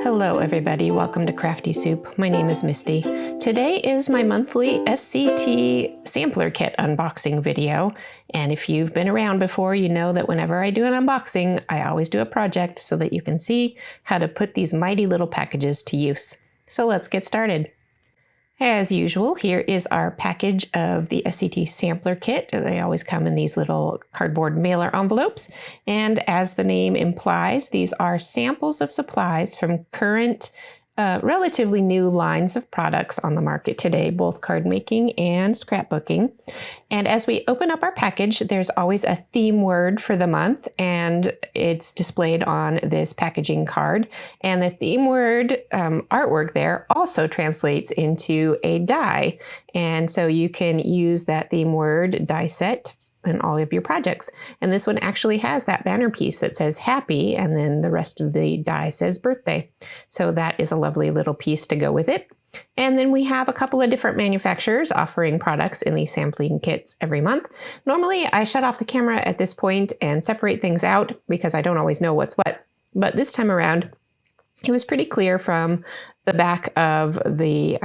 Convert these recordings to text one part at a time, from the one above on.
Hello everybody, welcome to Crafty Soup. My name is Misty. Today is my monthly SCT Sampler Kit unboxing video. And if you've been around before, you know that whenever I do an unboxing, I always do a project so that you can see how to put these mighty little packages to use. So let's get started. As usual, here is our package of the SCT Sampler Kit. They always come in these little cardboard mailer envelopes. And as the name implies, these are samples of supplies from current, relatively new lines of products on the market today, both card making and scrapbooking. And as we open up our package, there's always a theme word for the month, and it's displayed on this packaging card. And the theme word artwork there also translates into a die. And so you can use that theme word die set in all of your projects. And this one actually has that banner piece that says happy, and then the rest of the die says birthday. So that is a lovely little piece to go with it. And then we have a couple of different manufacturers offering products in these sampling kits every month. Normally I shut off the camera at this point and separate things out because I don't always know what's what. But this time around, it was pretty clear from the back of the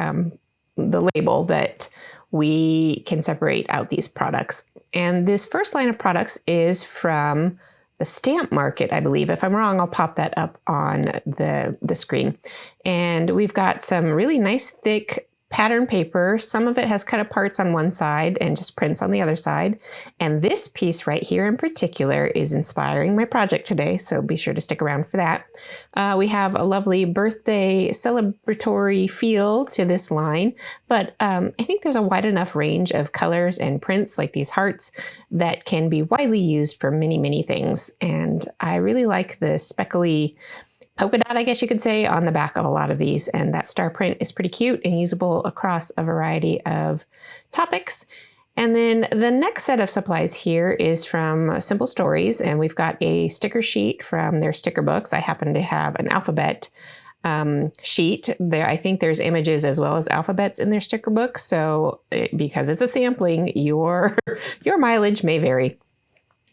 label that we can separate out these products. And this first line of products is from the stamp market, I believe. If I'm wrong, I'll pop that up on the screen. And we've got some really nice thick pattern paper. Some of it has cut parts on one side and just prints on the other side. And this piece right here in particular is inspiring my project today, so be sure to stick around for that. We have a lovely birthday celebratory feel to this line, but I think there's a wide enough range of colors and prints like these hearts that can be widely used for many, many things. And I really like the speckly polka dot, I guess you could say, on the back of a lot of these. And that star print is pretty cute and usable across a variety of topics. And then the next set of supplies here is from Simple Stories. And we've got a sticker sheet from their sticker books. I happen to have an alphabet sheet there. I think there's images as well as alphabets in their sticker book. So because it's a sampling, your mileage may vary.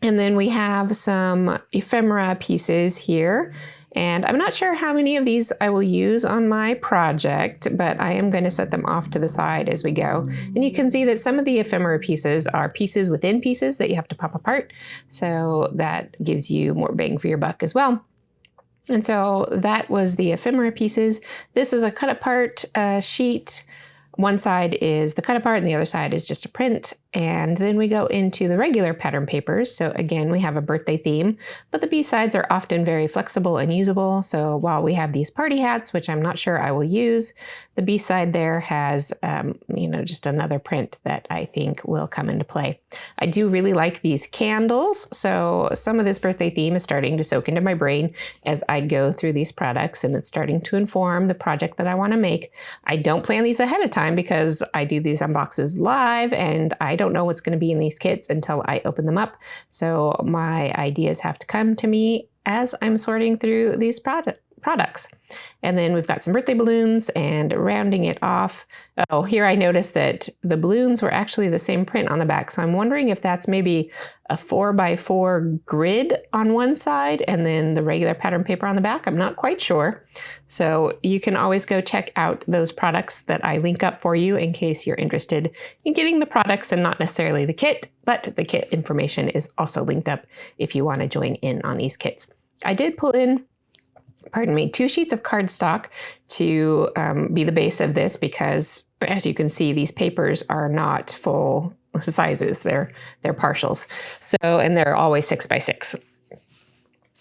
And then we have some ephemera pieces here. And I'm not sure how many of these I will use on my project, but I am going to set them off to the side as we go. And you can see that some of the ephemera pieces are pieces within pieces that you have to pop apart. So that gives you more bang for your buck as well. And so that was the ephemera pieces. This is a cut apart sheet. One side is the cut apart and the other side is just a print. And then we go into the regular pattern papers. So again, we have a birthday theme, but the B-sides are often very flexible and usable. So while we have these party hats, which I'm not sure I will use, the B-side there has, just another print that I think will come into play. I do really like these candles. So some of this birthday theme is starting to soak into my brain as I go through these products, and it's starting to inform the project that I want to make. I don't plan these ahead of time because I do these unboxes live and I don't know what's going to be in these kits until I open them up. So my ideas have to come to me as I'm sorting through these products. And then we've got some birthday balloons, and rounding it off. Oh, here I noticed that the balloons were actually the same print on the back. So I'm wondering if that's maybe a 4x4 grid on one side and then the regular pattern paper on the back. I'm not quite sure. So you can always go check out those products that I link up for you in case you're interested in getting the products and not necessarily the kit, but the kit information is also linked up if you want to join in on these kits. I did pull in 2 sheets of cardstock to be the base of this because, as you can see, these papers are not full sizes. They're partials. So, and they're always 6x6.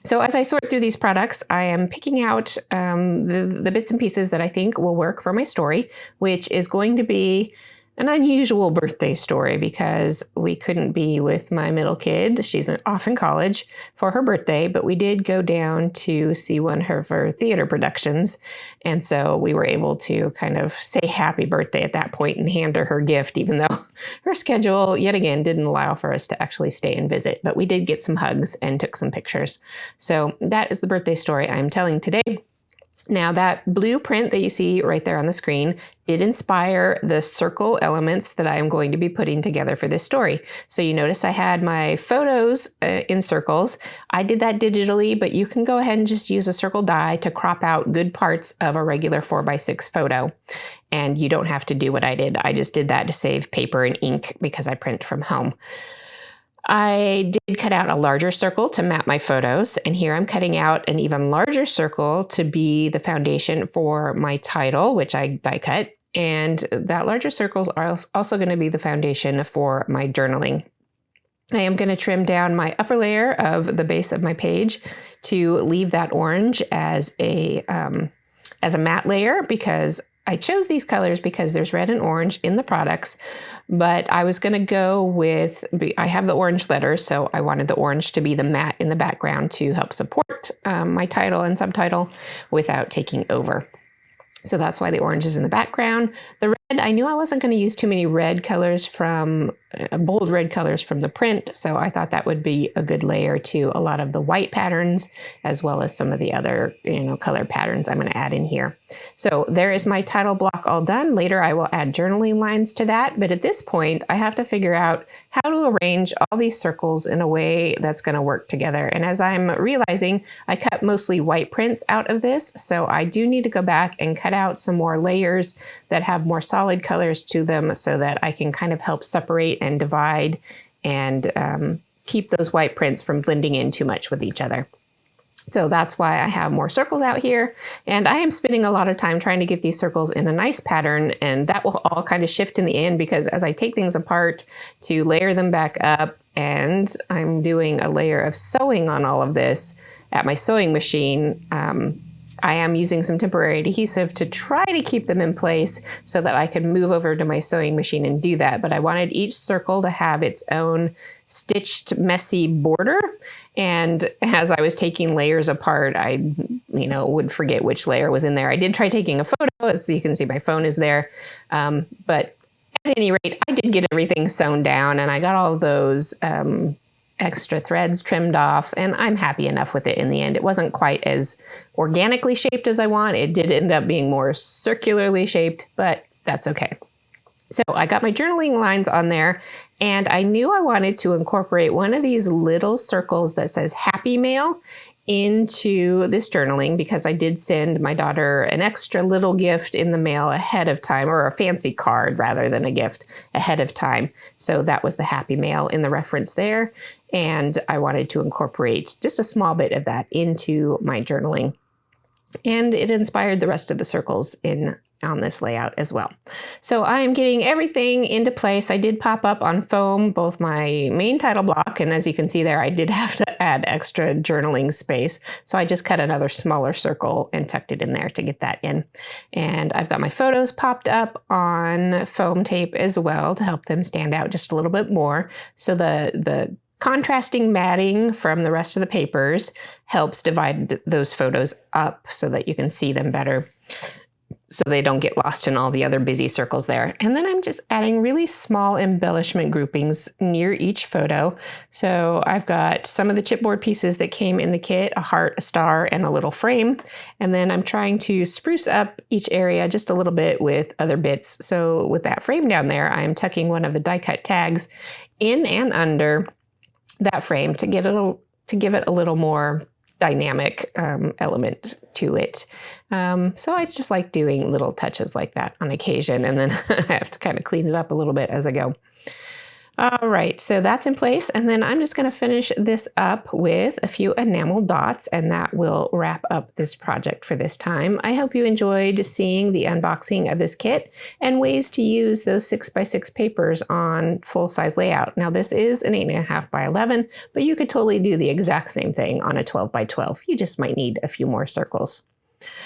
So as I sort through these products, I am picking out the bits and pieces that I think will work for my story, which is going to be an unusual birthday story because we couldn't be with my middle kid. She's off in college for her birthday, but we did go down to see one of her theater productions. And so we were able to kind of say happy birthday at that point and hand her gift, even though her schedule, yet again, didn't allow for us to actually stay and visit. But we did get some hugs and took some pictures. So that is the birthday story I'm telling today. Now that blueprint that you see right there on the screen did inspire the circle elements that I am going to be putting together for this story. So you notice I had my photos in circles. I did that digitally, but you can go ahead and just use a circle die to crop out good parts of a regular 4x6 photo. And you don't have to do what I did. I just did that to save paper and ink because I print from home. I did cut out a larger circle to map my photos, and here I'm cutting out an even larger circle to be the foundation for my title, which I die cut, and that larger circles are also going to be the foundation for my journaling. I am going to trim down my upper layer of the base of my page to leave that orange as a matte layer, because I chose these colors because there's red and orange in the products, but I was going to go with, I have the orange letters, so I wanted the orange to be the matte in the background to help support my title and subtitle without taking over. So that's why the orange is in the background. The red, I knew I wasn't going to use too many red colors from, bold red colors from the print, so I thought that would be a good layer to a lot of the white patterns, as well as some of the other, color patterns I'm going to add in here. So there is my title block all done. Later I will add journaling lines to that, but at this point I have to figure out how to arrange all these circles in a way that's going to work together. And as I'm realizing, I cut mostly white prints out of this, so I do need to go back and cut out some more layers that have more solid colors to them so that I can kind of help separate and divide and keep those white prints from blending in too much with each other. So that's why I have more circles out here, and I am spending a lot of time trying to get these circles in a nice pattern, and that will all kind of shift in the end, because as I take things apart to layer them back up, and I'm doing a layer of sewing on all of this at my sewing machine, I am using some temporary adhesive to try to keep them in place so that I can move over to my sewing machine and do that. But I wanted each circle to have its own stitched, messy border. And as I was taking layers apart, I, would forget which layer was in there. I did try taking a photo. As you can see, my phone is there. But at any rate, I did get everything sewn down, and I got all of those extra threads trimmed off, and I'm happy enough with it in the end. It wasn't quite as organically shaped as I want. It did end up being more circularly shaped, but that's okay. So I got my journaling lines on there, and I knew I wanted to incorporate one of these little circles that says Happy Mail into this journaling, because I did send my daughter an extra little gift in the mail ahead of time, or a fancy card rather than a gift ahead of time. So that was the Happy Mail in the reference there. And I wanted to incorporate just a small bit of that into my journaling. And it inspired the rest of the circles on this layout as well. So I'm getting everything into place. I did pop up on foam both my main title block, and as you can see there, I did have to add extra journaling space. So I just cut another smaller circle and tucked it in there to get that in. And I've got my photos popped up on foam tape as well to help them stand out just a little bit more. So the contrasting matting from the rest of the papers helps divide those photos up so that you can see them better, so they don't get lost in all the other busy circles there. And then I'm just adding really small embellishment groupings near each photo. So I've got some of the chipboard pieces that came in the kit, a heart, a star, and a little frame. And then I'm trying to spruce up each area just a little bit with other bits. So with that frame down there, I'm tucking one of the die cut tags in and under that frame to give it a little more dynamic element to it. So I just like doing little touches like that on occasion, and then I have to kind of clean it up a little bit as I go. All right, so that's in place, and then I'm just going to finish this up with a few enamel dots, and that will wrap up this project for this time. I hope you enjoyed seeing the unboxing of this kit and ways to use those 6x6 papers on full-size layout. Now this is an 8.5 by 11, but you could totally do the exact same thing on a 12 by 12. You just might need a few more circles.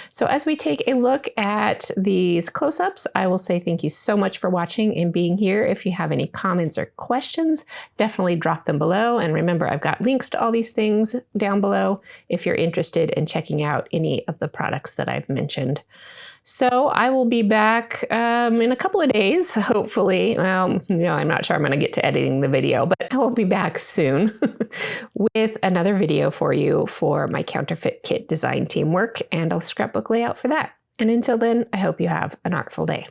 So as we take a look at these close-ups, I will say thank you so much for watching and being here. If you have any comments or questions, definitely drop them below. And remember, I've got links to all these things down below if you're interested in checking out any of the products that I've mentioned. So I will be back in a couple of days, hopefully. Well, I'm not sure I'm going to get to editing the video, but I will be back soon with another video for you for my counterfeit kit design teamwork and a scrapbook layout for that. And until then, I hope you have an artful day.